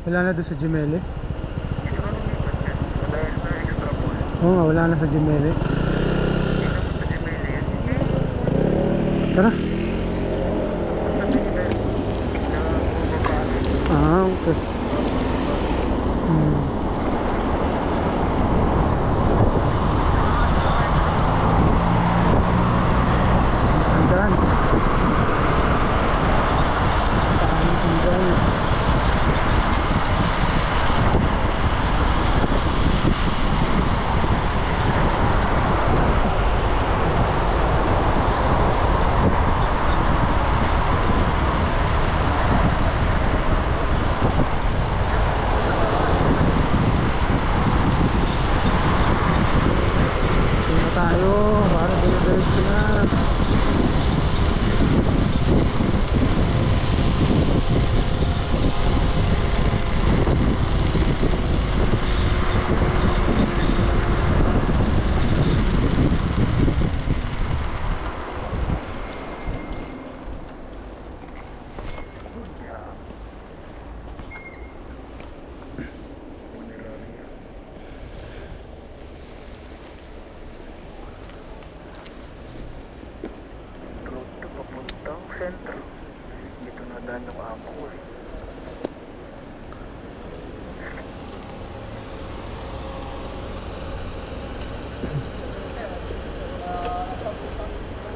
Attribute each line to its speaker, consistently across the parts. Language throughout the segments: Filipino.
Speaker 1: Wala na doon sa Gemelli?
Speaker 2: Ito na lumipat yan. Wala na extra ball.
Speaker 1: Oo nga, wala na sa Gemelli.
Speaker 2: Ito na sa Gemelli yan.
Speaker 1: Tara.
Speaker 2: Sa
Speaker 1: Okay. Hmm. Tandaan. Tandaan. Tingnan tayo. Para diretso na.
Speaker 2: road to papuntang sentro. Dito na daan yung amo ko eh.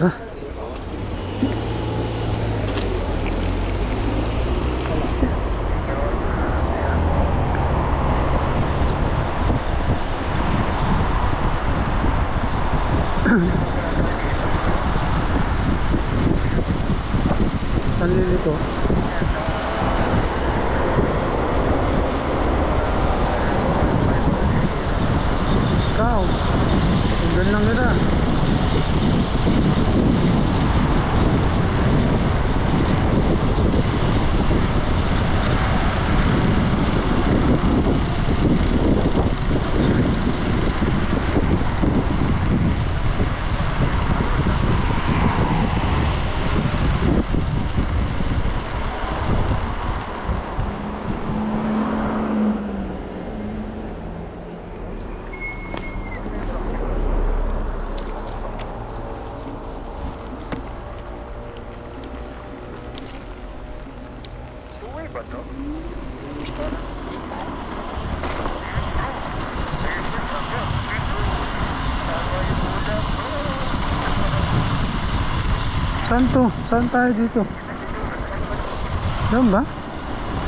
Speaker 1: Ah. Saan liliko? Ikaw. Sundan lang kita.
Speaker 2: Tuway ba to?
Speaker 1: Saan to? Saan tayo dito? Doon ba?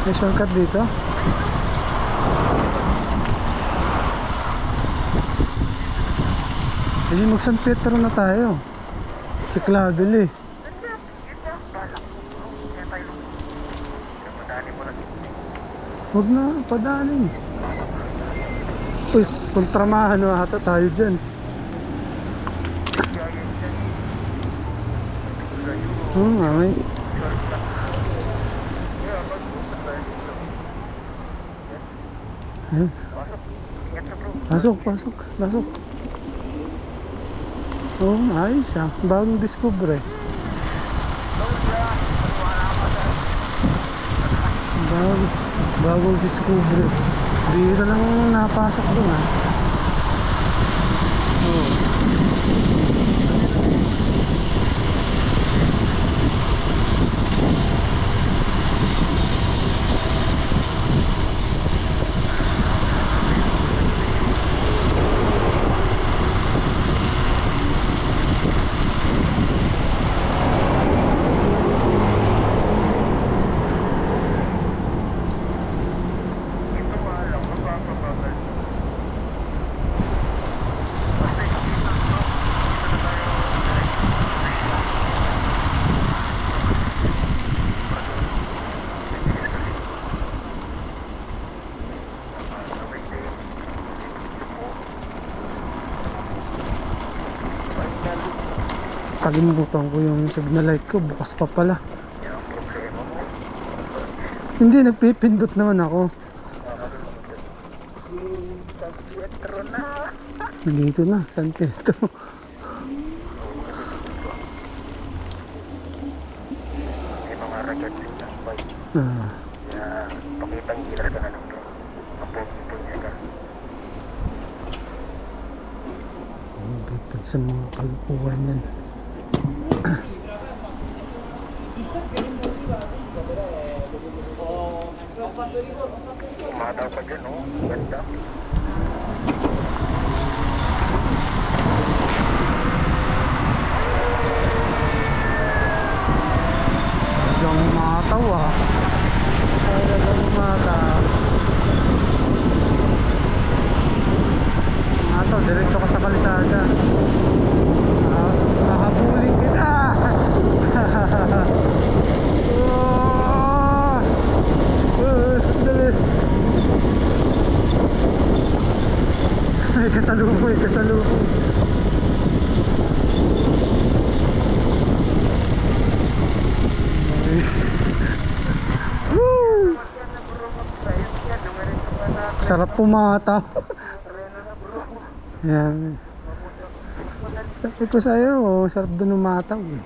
Speaker 1: May shortcut dito? Hindi mag San Pedro na tayo. Si Cloudel eh. Huwag na, padanin. Uy, kontramahan na ata tayo dyan. Oo nga, may. Ayun. Pasok, pasok, pasok. Oo, ayos ah. Bagong discover eh. Bagong discover. Bira lang napasok doon ah. Oo. Kalimutan ko yung signal light ko, bukas pa pala.
Speaker 2: Yan ang problema mo.
Speaker 1: Hindi, nagpipindot naman ako.
Speaker 2: San Pietro na.
Speaker 1: Dito na, San Pedro.
Speaker 2: May mga racket din ng bike.
Speaker 1: Ah,
Speaker 2: Yan, pakita Kitang gilas ka na lang bro. Ang pogi-pogi ka.
Speaker 1: Ang bipad sa mga kalukuhan yan.
Speaker 2: Umataw pa dyan oh. Ganda.
Speaker 1: Talagang umataw ah. Talagang umataw. Umataw, diretso ka sa kalisada. Nakabuling kita. Dali. May kasalubong, may kasalubong. Woo! Sarap pumataw. Yan. Sabi ko sa'yo, sarap doon umataw eh.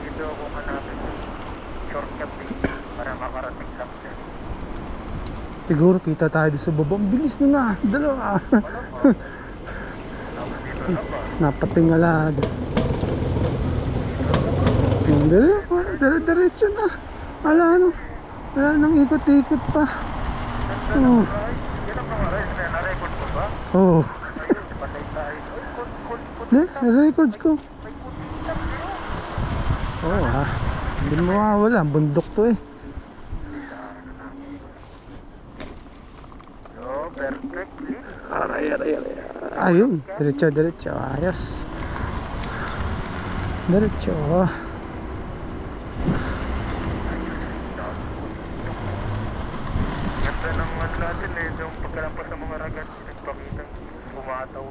Speaker 2: Dito ako hanapin shortcut para makarating lang dyan.
Speaker 1: Siguro kita tayo doon sa baba. Ang bilis na na. Dalawa. Napatingala. Diretso na. Wala ano. Wala nang ikot-ikot pa. Oh.
Speaker 2: Yan ang pangaray. Na-record ko ba?
Speaker 1: Oo.
Speaker 2: Ayun, patay tayo. Ay,
Speaker 1: Records ko. Oo ha. Hindi mo mawawala. Bundok to eh.
Speaker 2: oh, perfectly.
Speaker 1: Aray. Ayun. Diretso. Ayos. Diretso.
Speaker 2: Ganda ng ano natin eh. Yung pagkalampas sa mga ragat, nagpakitang pumataw.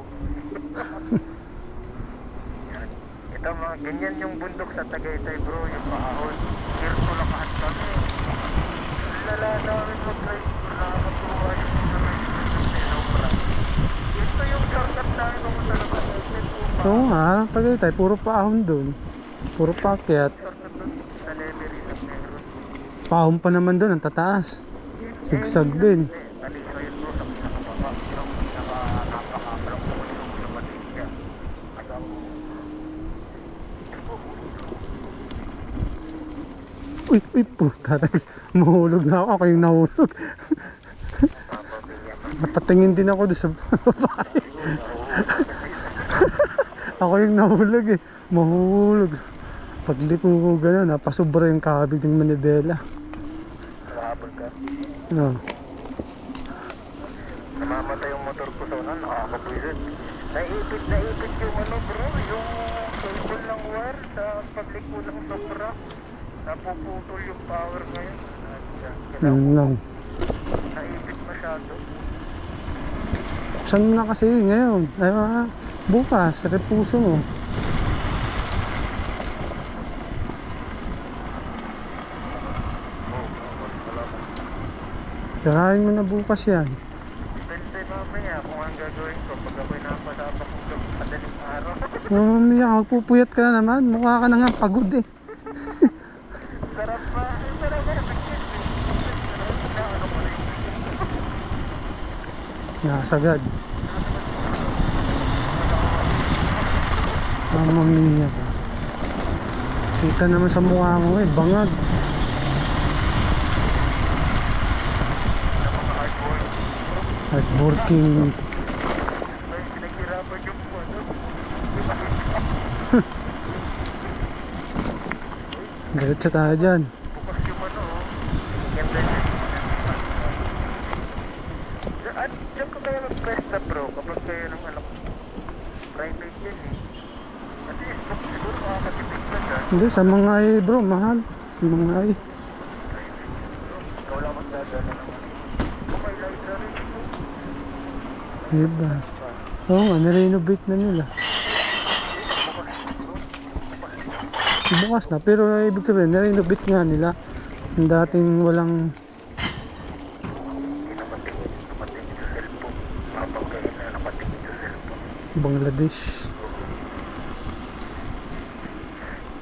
Speaker 2: Yan. Ito mga ganyan yung bundok sa Tagaytay bro, yung paahon. Kirto lakahan kami. Lala namin mag-drive ko na matuwa yung mga ito yung shortcut namin pumunta na Tagaytay.
Speaker 1: Oo nga. Tagaytay. Puro paahon dun. Puro paakyat.
Speaker 2: Shortcut doon sa Lemery sa Meron.
Speaker 1: Paahon pa naman dun. Ang tataas. Sigsag din.
Speaker 2: Alisa yun bro sa pinakababa. Yung napaka-napaka-block mo yung sa Malaysia. Agaw.
Speaker 1: Uy, puta. Mahulog na ako. Ako yung nahulog. Napatingin din ako doon sa babae. Ako yung nahulog eh. Mahulog. Pagliko ko gano'n, napasobra yung kabig ng manibela.
Speaker 2: Nakahabol ka.
Speaker 1: No.
Speaker 2: Namamatay yung motor ko sa unan, nakakabwisit. Naipit yung ano bro, yung cable ng wire sa pagliko ng sobra. Napuputol yung power ngayon.
Speaker 1: Yun lang.
Speaker 2: Naipit masyado.
Speaker 1: Saan na kasi ngayon? Ay, bukas, repuso mo. Tirahin mo na bukas yan.
Speaker 2: Depende mamaya kung ang gagawin ko pag ako'y napasapa kong madaling araw.
Speaker 1: Mamaya, magpupuyat ka na naman. Mukha ka na nga pagod eh.
Speaker 2: Sarap pa. Sarap pa.
Speaker 1: Nakasagad. Mamma mia ka. Kita naman sa mukha mo eh, bangag. Hardworking.
Speaker 2: Ay, pinaghirapan yung ano.
Speaker 1: Diretso tayo dyan.
Speaker 2: Bukas yung ano. Ganda niya. At dyan ko kayo mag-presta bro kapag kayo ng anak private yan eh. At least siguro makakatipid ka dyan.
Speaker 1: Hindi, sa mga ay bro, mahal. Sa mga ay.
Speaker 2: Ikaw lang magdadala naman. Kung may library dito.
Speaker 1: Diba? Oo nga, nirenovate na nila. Bukas na, pero ibig sabihin, nirenovate nga nila. Yung dating walang...
Speaker 2: Hindi nakatingin sa cellphone. Habang kayo na nakatingin sa cellphone.
Speaker 1: Bangladesh.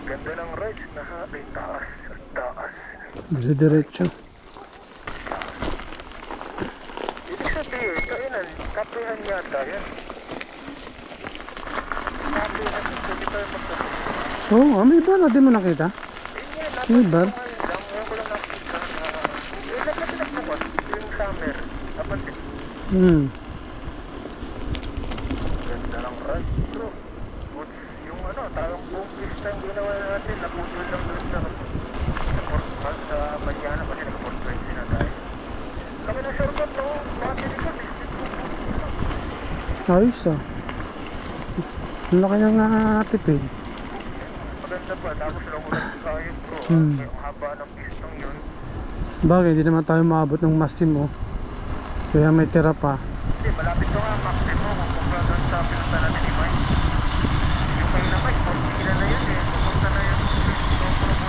Speaker 2: Ganda ng rides na ay taas at taas.
Speaker 1: Diretso.
Speaker 2: Ibig sabihin, kainan, kapehan yata yan. Kapehan, hindi tayo magkape.
Speaker 1: Oo, may bar na di mo nakita? May bar?
Speaker 2: Ngayon ko lang nakita na ilan na pinagbukas yung summer. Dapat ganda ng rides bro. Yung ano, talagang buong pista yung ginawa natin, naputol lang doon sa Mariana kasi nag-port 20 na tayo. Kami na shortcut no, mga silikot
Speaker 1: Ayos ah. Ang laki ng tipid.
Speaker 2: maganda pa, tapos lang ulit tayo bro. Ang haba ng pistong yun.
Speaker 1: Bagay, hindi naman tayo maabot ng Massimo. Kaya may tira pa.
Speaker 2: Hindi, malapit ko nga Maximo kung kumpara doon sa pinunta natin ni Mike. Yung kayo na Mike, 40 kila na yan eh. Pupunta na yung promulog ko.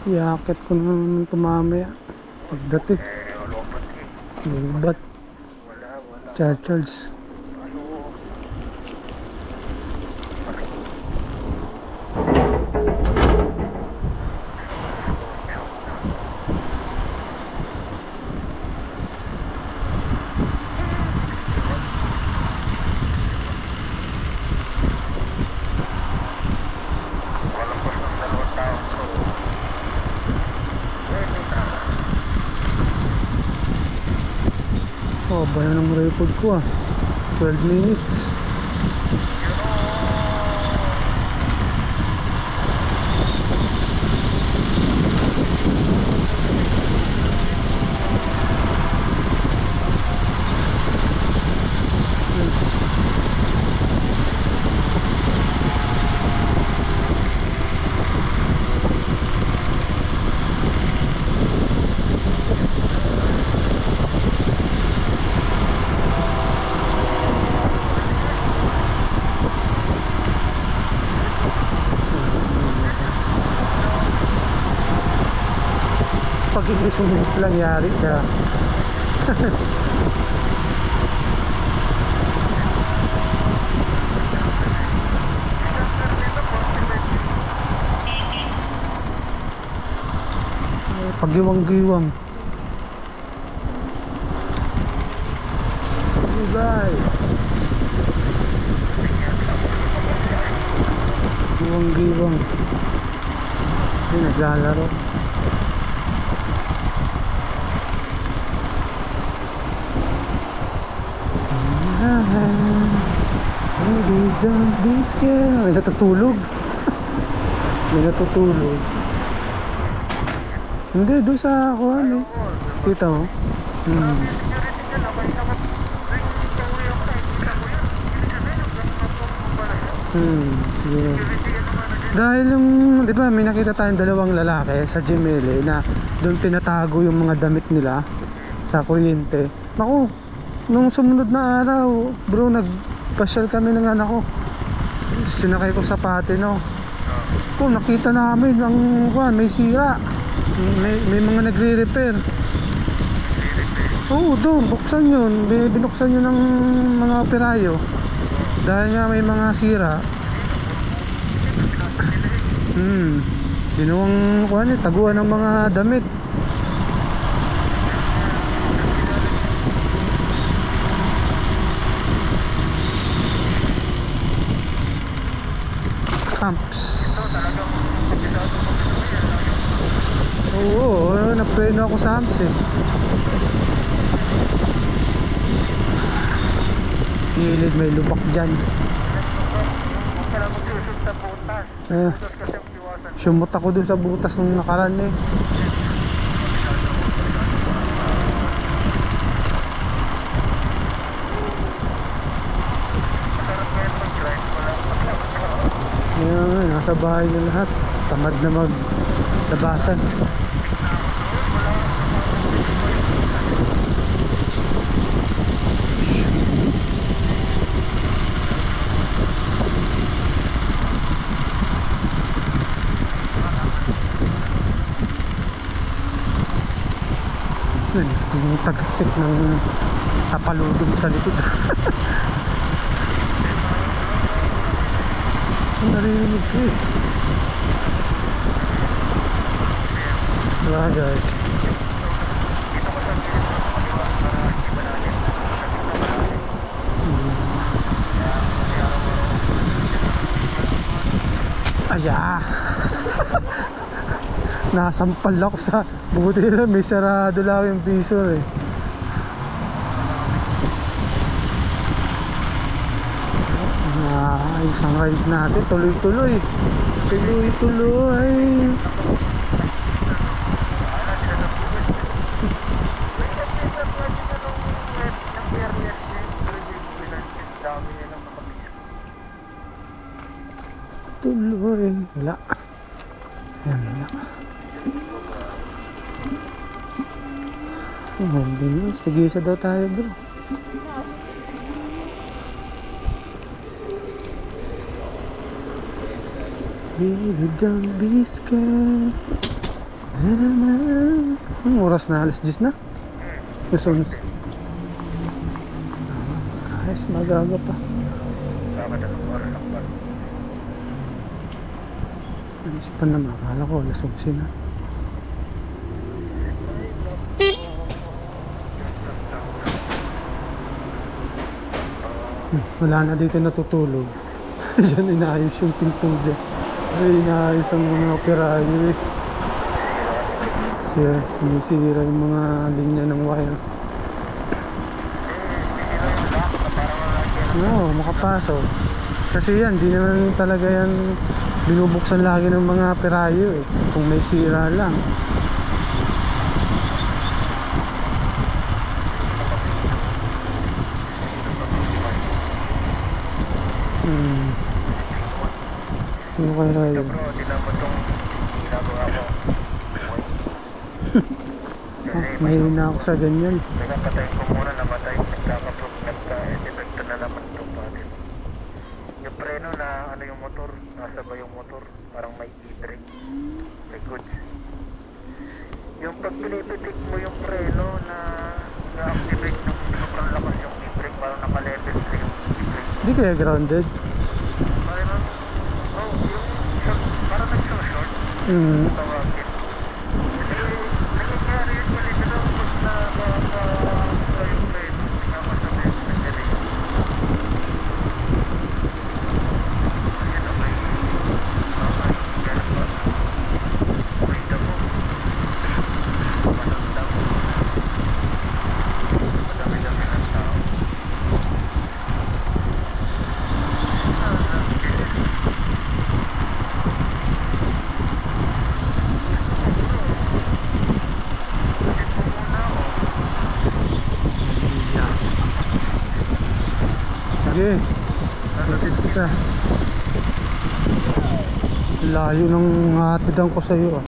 Speaker 1: Iakit ko naman ito mamaya. Pagdating.
Speaker 2: Olopat eh.
Speaker 1: Lubat.
Speaker 2: Wala.
Speaker 1: Charles.
Speaker 2: Ano? Walampas ng 2 taon bro.
Speaker 1: Oh, bayan ng record ko ah. 12 minutes. Pag hindi sumunod lang, yari ka. Pagiwang-giwang. Bye. Giwang-giwang. Hindi naglalaro. Baby, don't be scared. May natutulog. May natutulog. Hindi, doon sa kuhan eh. Kita mo? Sige. Dahil yung, di ba, may nakita tayong 2 lalaki sa Gemelli na doon tinatago yung mga damit nila sa kuryente. Naku, nung sumunod na araw, bro, nagpasyal kami ng anak ko. Sinakay ko sa Patino. Kung nakita namin ang may sira. May mga nagre-repair. Oo, doon, buksan yun. Binuksan yun ng mga operayo. Dahil nga may mga sira. Ginawang taguan ng mga damit. Camps. Oo, napreno ako sa Camps eh. Gilid, may lubak dyan. Sumot ako dun sa butas nung nakaraan eh. Ayan, nasa bahay na lahat. Tamad na maglabasan. Yun, yung tagtik ng tapaludong sa likod. Ang narinig ko eh. Bagay. Aya. Nasampal ako sa buti lang may sarado lang yung visor eh. Ayos ang rides natin, tuloy-tuloy. Tuloy-tuloy. Tuloy. Wala. Ayan, wala. Oh, bilis. Tigisa daw tayo, bro. Baby, don't be scared. Anong oras na? Alas 10 na? Gusto mo? Ayos, magaga pa. Ayos pa naman. Akala ko alas 11 na. Wala na dito natutulog. Diyan inaayos yung pinto dyan. Ay, inaayos ang mga operayo eh. Sinisira yung mga linya ng wire. Oo, makapasok. Kasi yan, di naman talaga yan binubuksan lagi ng mga operayo eh. Kung may sira lang. Ano kaya yun?
Speaker 2: Bro, tinapos itong ginagawa ko.
Speaker 1: Mahina ako sa ganyan.
Speaker 2: Nagkapatayin ko muna, namatay. Nagka-epekto na naman itong patin. Yung preno na ano yung motor, nasa ba yung motor? Parang may e-brake. May goods. Yung pag pinipitik mo yung preno na na-activate ng sobrang lakas yung e-brake, parang naka-level 3 yung e-brake.
Speaker 1: Hindi kaya grounded?
Speaker 2: Parang, yung parang nag-short. Tawagin. Kasi nangyayari yun ulit ito pag na yung preno, pinapasabay yung nag-delay. Kasi na may ganap pa. May damo. Matandang. Madami-dami ng tao.
Speaker 1: Sige. Lapit kita. Layo ng hatidan ko sa'yo ah.